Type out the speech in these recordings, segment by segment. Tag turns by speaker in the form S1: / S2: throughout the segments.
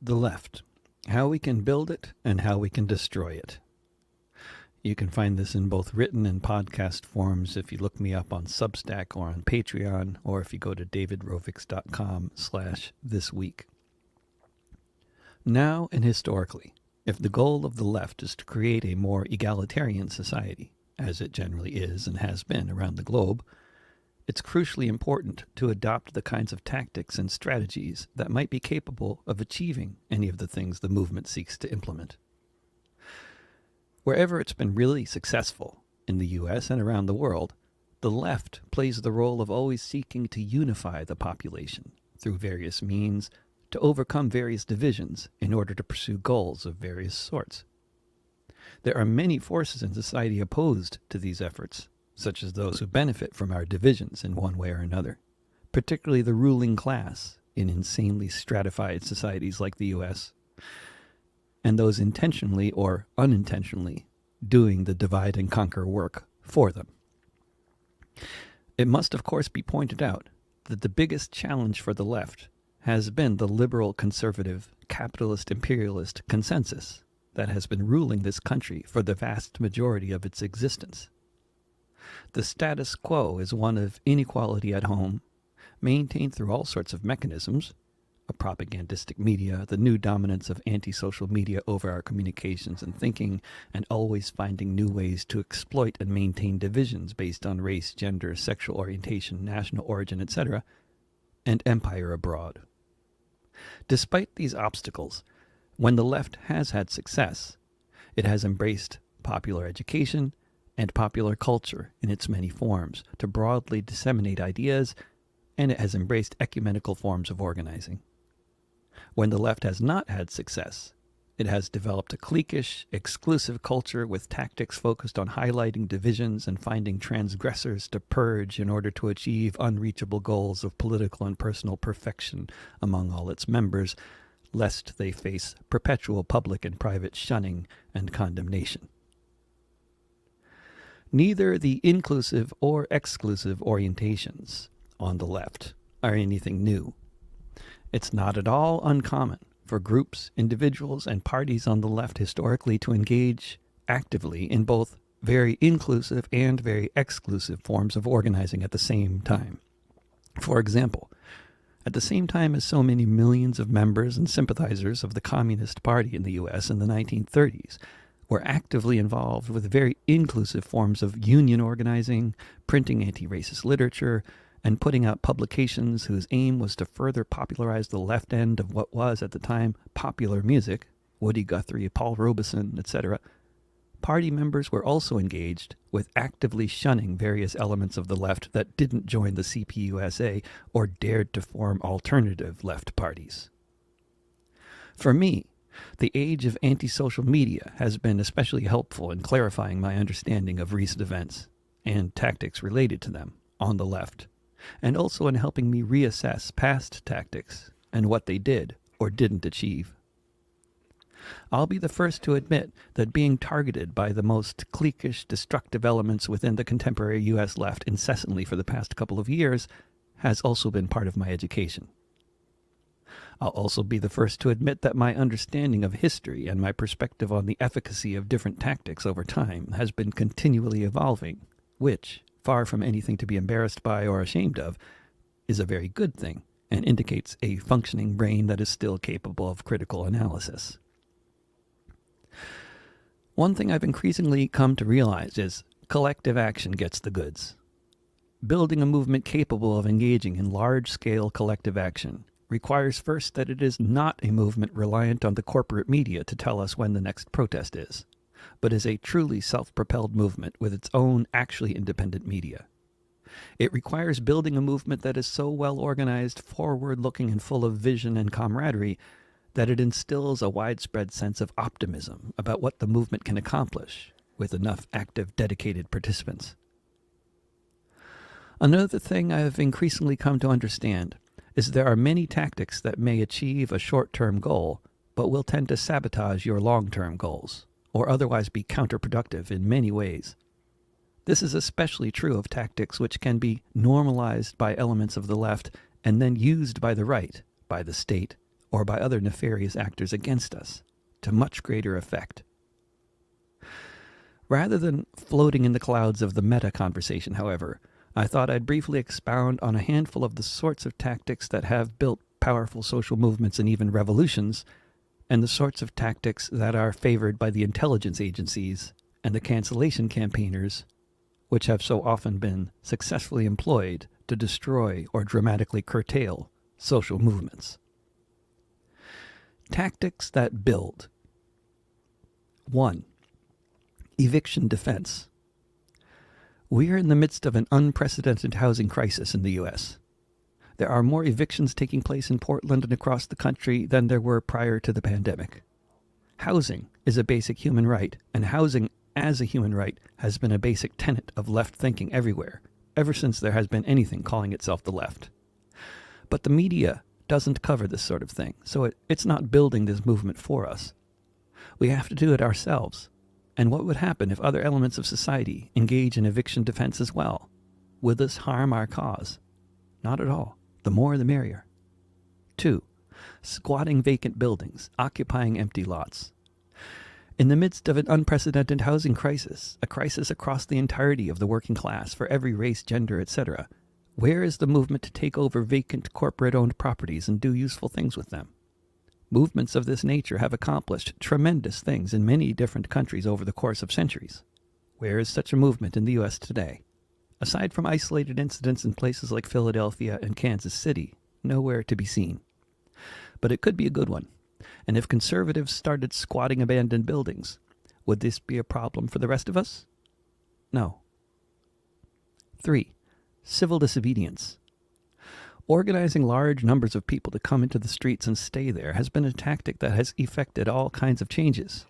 S1: The left. How we can build it and how we can destroy it. You can find this in both written and podcast forms if you look me up on Substack or on Patreon, or if you go to davidrovics.com/thisweek. Now and historically, if the goal of the left is to create a more egalitarian society, as it generally is and has been around the globe, it's crucially important to adopt the kinds of tactics and strategies that might be capable of achieving any of the things the movement seeks to implement. Wherever it's been really successful, in the US and around the world, the left plays the role of always seeking to unify the population through various means to overcome various divisions in order to pursue goals of various sorts. There are many forces in society opposed to these efforts, such as those who benefit from our divisions in one way or another, particularly the ruling class in insanely stratified societies like the US, and those intentionally or unintentionally doing the divide and conquer work for them. It must, of course, be pointed out that the biggest challenge for the left has been the liberal, conservative, capitalist, imperialist consensus that has been ruling this country for the vast majority of its existence. The status quo is one of inequality at home, maintained through all sorts of mechanisms, a propagandistic media, the new dominance of anti-social media over our communications and thinking, and always finding new ways to exploit and maintain divisions based on race, gender, sexual orientation, national origin, etc., and empire abroad. Despite these obstacles, when the left has had success, it has embraced popular education and popular culture in its many forms to broadly disseminate ideas, and it has embraced ecumenical forms of organizing. When the left has not had success, it has developed a cliquish, exclusive culture with tactics focused on highlighting divisions and finding transgressors to purge in order to achieve unreachable goals of political and personal perfection among all its members, lest they face perpetual public and private shunning and condemnation. Neither the inclusive or exclusive orientations on the left are anything new. It's not at all uncommon for groups, individuals, and parties on the left historically to engage actively in both very inclusive and very exclusive forms of organizing at the same time. For example, at the same time as so many millions of members and sympathizers of the Communist Party in the US in the 1930s were actively involved with very inclusive forms of union organizing, printing anti-racist literature, and putting out publications whose aim was to further popularize the left end of what was, at the time, popular music, Woody Guthrie, Paul Robeson, etc., party members were also engaged with actively shunning various elements of the left that didn't join the CPUSA or dared to form alternative left parties. For me, the age of anti-social media has been especially helpful in clarifying my understanding of recent events and tactics related to them on the left, and also in helping me reassess past tactics and what they did or didn't achieve. I'll be the first to admit that being targeted by the most cliquish, destructive elements within the contemporary U.S. left incessantly for the past couple of years has also been part of my education. I'll also be the first to admit that my understanding of history and my perspective on the efficacy of different tactics over time has been continually evolving, which, far from anything to be embarrassed by or ashamed of, is a very good thing and indicates a functioning brain that is still capable of critical analysis. One thing I've increasingly come to realize is collective action gets the goods. Building a movement capable of engaging in large-scale collective action requires first that it is not a movement reliant on the corporate media to tell us when the next protest is, but is a truly self-propelled movement with its own actually independent media. It requires building a movement that is so well organized, forward-looking, and full of vision and camaraderie that it instills a widespread sense of optimism about what the movement can accomplish with enough active, dedicated participants. Another thing I have increasingly come to understand is there are many tactics that may achieve a short-term goal, but will tend to sabotage your long-term goals, or otherwise be counterproductive in many ways. This is especially true of tactics which can be normalized by elements of the left and then used by the right, by the state, or by other nefarious actors against us, to much greater effect. Rather than floating in the clouds of the meta conversation, however, I thought I'd briefly expound on a handful of the sorts of tactics that have built powerful social movements and even revolutions, and the sorts of tactics that are favored by the intelligence agencies and the cancellation campaigners, which have so often been successfully employed to destroy or dramatically curtail social movements. Tactics that build. 1. Eviction defense. We are in the midst of an unprecedented housing crisis in the U.S. There are more evictions taking place in Portland and across the country than there were prior to the pandemic. Housing is a basic human right, and housing as a human right has been a basic tenet of left thinking everywhere, ever since there has been anything calling itself the left. But the media doesn't cover this sort of thing, so it's not building this movement for us. We have to do it ourselves. And what would happen if other elements of society engage in eviction defense as well? Will this harm our cause? Not at all. The more the merrier. 2. Squatting vacant buildings, occupying empty lots. In the midst of an unprecedented housing crisis, a crisis across the entirety of the working class for every race, gender, etc., where is the movement to take over vacant corporate-owned properties and do useful things with them? Movements of this nature have accomplished tremendous things in many different countries over the course of centuries. Where is such a movement in the U.S. today? Aside from isolated incidents in places like Philadelphia and Kansas City, nowhere to be seen. But it could be a good one. And if conservatives started squatting abandoned buildings, would this be a problem for the rest of us? No. 3. Civil disobedience. Organizing large numbers of people to come into the streets and stay there has been a tactic that has effected all kinds of changes,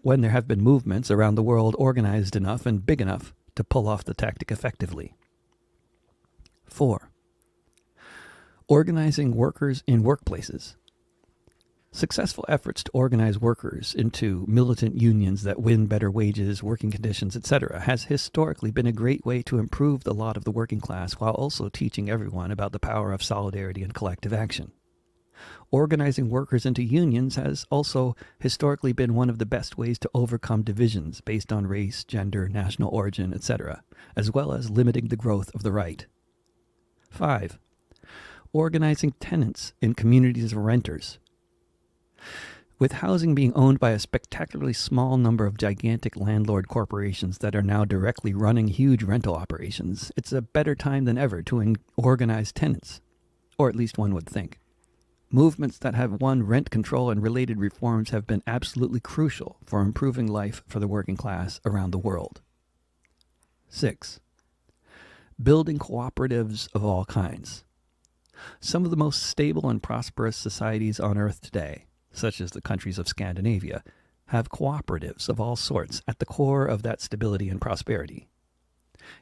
S1: when there have been movements around the world organized enough and big enough to pull off the tactic effectively. 4. Organizing workers in workplaces. Successful efforts to organize workers into militant unions that win better wages, working conditions, etc. has historically been a great way to improve the lot of the working class while also teaching everyone about the power of solidarity and collective action. Organizing workers into unions has also historically been one of the best ways to overcome divisions based on race, gender, national origin, etc., as well as limiting the growth of the right. 5. Organizing tenants in communities of renters. With housing being owned by a spectacularly small number of gigantic landlord corporations that are now directly running huge rental operations, it's a better time than ever to organize tenants, or at least one would think. Movements that have won rent control and related reforms have been absolutely crucial for improving life for the working class around the world. 6. Building cooperatives of all kinds. Some of the most stable and prosperous societies on earth today, such as the countries of Scandinavia, have cooperatives of all sorts at the core of that stability and prosperity.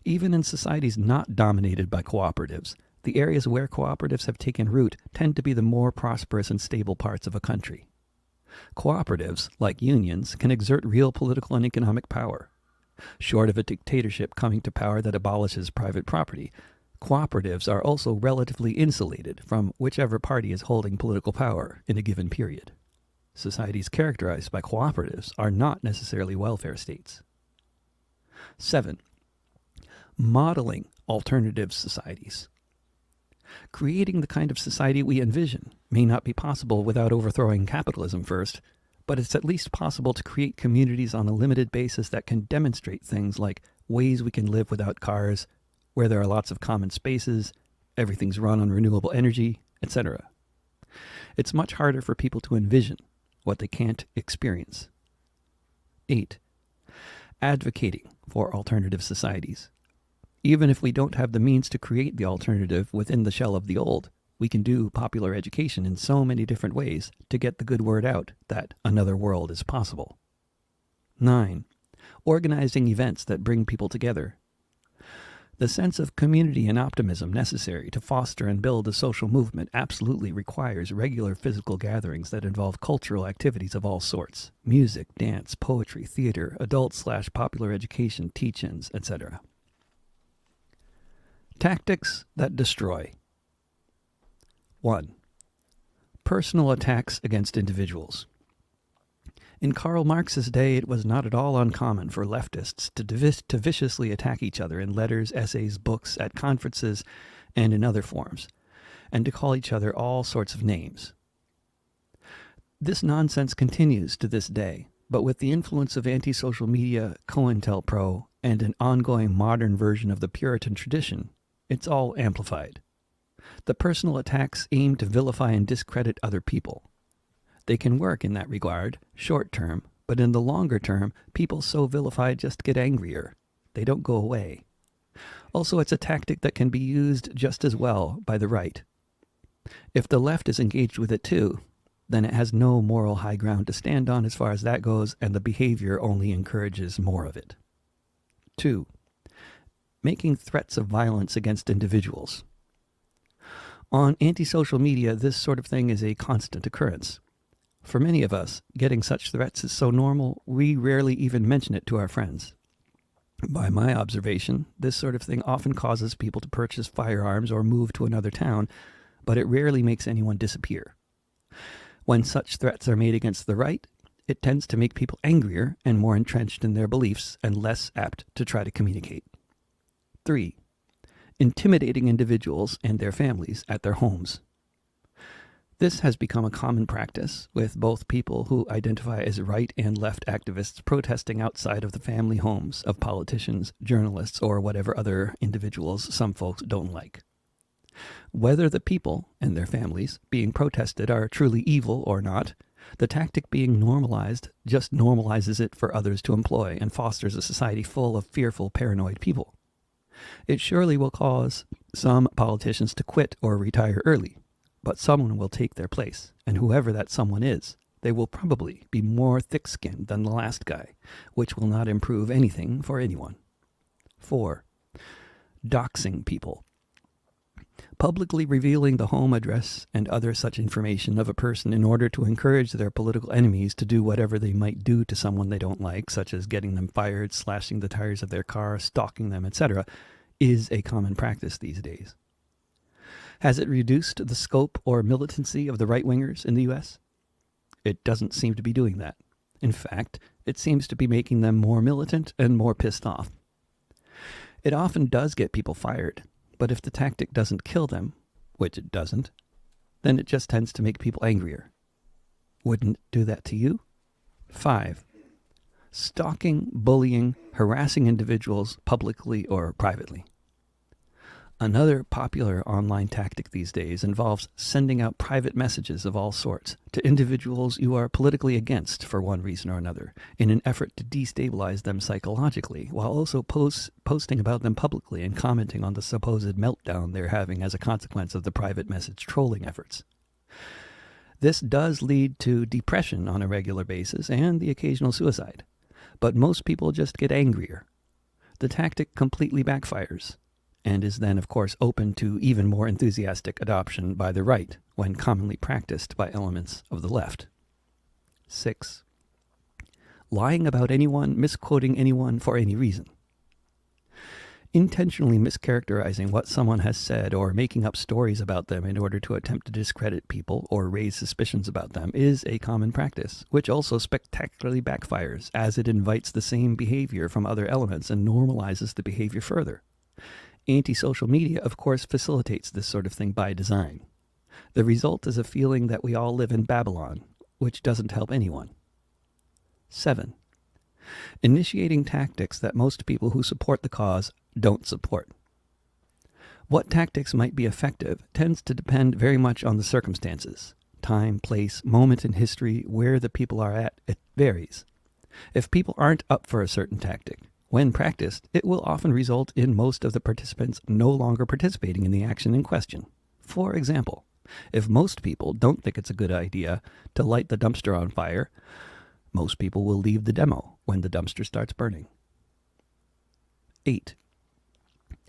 S1: Even in societies not dominated by cooperatives, the areas where cooperatives have taken root tend to be the more prosperous and stable parts of a country. Cooperatives, like unions, can exert real political and economic power. Short of a dictatorship coming to power that abolishes private property, cooperatives are also relatively insulated from whichever party is holding political power in a given period. Societies characterized by cooperatives are not necessarily welfare states. 7. Modeling alternative societies. Creating the kind of society we envision may not be possible without overthrowing capitalism first, but it's at least possible to create communities on a limited basis that can demonstrate things like ways we can live without cars, where there are lots of common spaces, everything's run on renewable energy, etc. It's much harder for people to envision what they can't experience. 8. Advocating for alternative societies. Even if we don't have the means to create the alternative within the shell of the old, we can do popular education in so many different ways to get the good word out that another world is possible. 9. Organizing events that bring people together. The sense of community and optimism necessary to foster and build a social movement absolutely requires regular physical gatherings that involve cultural activities of all sorts: music, dance, poetry, theater, adult/popular education, teach-ins, etc. Tactics that destroy. 1. Personal attacks against individuals. In Karl Marx's day, it was not at all uncommon for leftists to viciously attack each other in letters, essays, books, at conferences, and in other forms, and to call each other all sorts of names. This nonsense continues to this day, but with the influence of anti-social media, COINTELPRO, and an ongoing modern version of the Puritan tradition, it's all amplified. The personal attacks aim to vilify and discredit other people. They can work in that regard, short term, but in the longer term, people so vilified just get angrier. They don't go away. Also, it's a tactic that can be used just as well by the right. If the left is engaged with it too, then it has no moral high ground to stand on as far as that goes, and the behavior only encourages more of it. 2. Making threats of violence against individuals. On anti-social media, this sort of thing is a constant occurrence. For many of us, getting such threats is so normal, we rarely even mention it to our friends. By my observation, this sort of thing often causes people to purchase firearms or move to another town, but it rarely makes anyone disappear. When such threats are made against the right, it tends to make people angrier and more entrenched in their beliefs and less apt to try to communicate. 3. Intimidating individuals and their families at their homes. This has become a common practice, with both people who identify as right and left activists protesting outside of the family homes of politicians, journalists, or whatever other individuals some folks don't like. Whether the people and their families being protested are truly evil or not, the tactic being normalized just normalizes it for others to employ and fosters a society full of fearful, paranoid people. It surely will cause some politicians to quit or retire early, but someone will take their place, and whoever that someone is, they will probably be more thick-skinned than the last guy, which will not improve anything for anyone. 4. Doxing people. Publicly revealing the home address and other such information of a person in order to encourage their political enemies to do whatever they might do to someone they don't like, such as getting them fired, slashing the tires of their car, stalking them, etc., is a common practice these days. Has it reduced the scope or militancy of the right-wingers in the U.S.? It doesn't seem to be doing that. In fact, it seems to be making them more militant and more pissed off. It often does get people fired, but if the tactic doesn't kill them, which it doesn't, then it just tends to make people angrier. Wouldn't it do that to you? 5. Stalking, bullying, harassing individuals publicly or privately. Another popular online tactic these days involves sending out private messages of all sorts to individuals you are politically against for one reason or another, in an effort to destabilize them psychologically, while also posting about them publicly and commenting on the supposed meltdown they're having as a consequence of the private message trolling efforts. This does lead to depression on a regular basis and the occasional suicide, but most people just get angrier. The tactic completely backfires, and is then, of course, open to even more enthusiastic adoption by the right when commonly practiced by elements of the left. 6. Lying about anyone, misquoting anyone for any reason. Intentionally mischaracterizing what someone has said or making up stories about them in order to attempt to discredit people or raise suspicions about them is a common practice, which also spectacularly backfires as it invites the same behavior from other elements and normalizes the behavior further. Anti-social media, of course, facilitates this sort of thing by design. The result is a feeling that we all live in Babylon, which doesn't help anyone. 7. Initiating tactics that most people who support the cause don't support. What tactics might be effective tends to depend very much on the circumstances. Time, place, moment in history, where the people are at, it varies. If people aren't up for a certain tactic, when practiced, it will often result in most of the participants no longer participating in the action in question. For example, if most people don't think it's a good idea to light the dumpster on fire, most people will leave the demo when the dumpster starts burning. 8.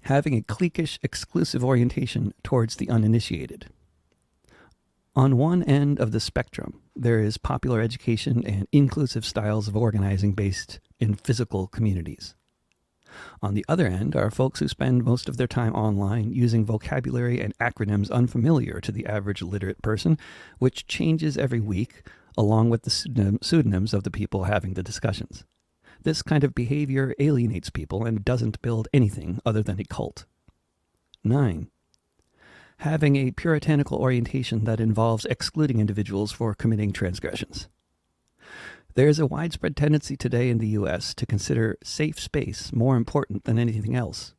S1: Having a cliquish, exclusive orientation towards the uninitiated. On one end of the spectrum, there is popular education and inclusive styles of organizing based in physical communities. On the other end are folks who spend most of their time online using vocabulary and acronyms unfamiliar to the average literate person, which changes every week, along with the pseudonyms of the people having the discussions. This kind of behavior alienates people and doesn't build anything other than a cult. 9. Having a puritanical orientation that involves excluding individuals for committing transgressions. There is a widespread tendency today in the U.S. to consider safe space more important than anything else.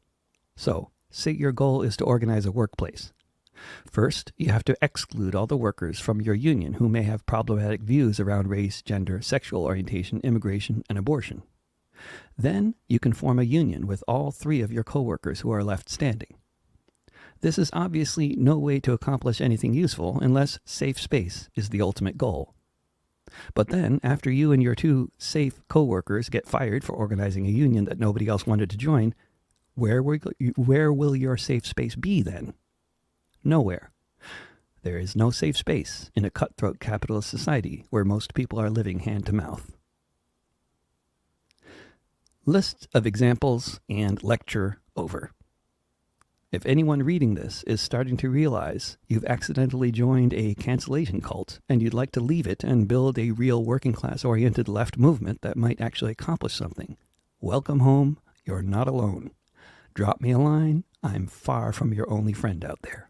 S1: So, say your goal is to organize a workplace. First, you have to exclude all the workers from your union who may have problematic views around race, gender, sexual orientation, immigration, and abortion. Then, you can form a union with all 3 of your coworkers who are left standing. This is obviously no way to accomplish anything useful unless safe space is the ultimate goal. But then, after you and your 2 safe coworkers get fired for organizing a union that nobody else wanted to join, where will your safe space be then? Nowhere. There is no safe space in a cutthroat capitalist society where most people are living hand to mouth. List of examples and lecture over. If anyone reading this is starting to realize you've accidentally joined a cancellation cult and you'd like to leave it and build a real working class oriented left movement that might actually accomplish something, welcome home, you're not alone. Drop me a line, I'm far from your only friend out there.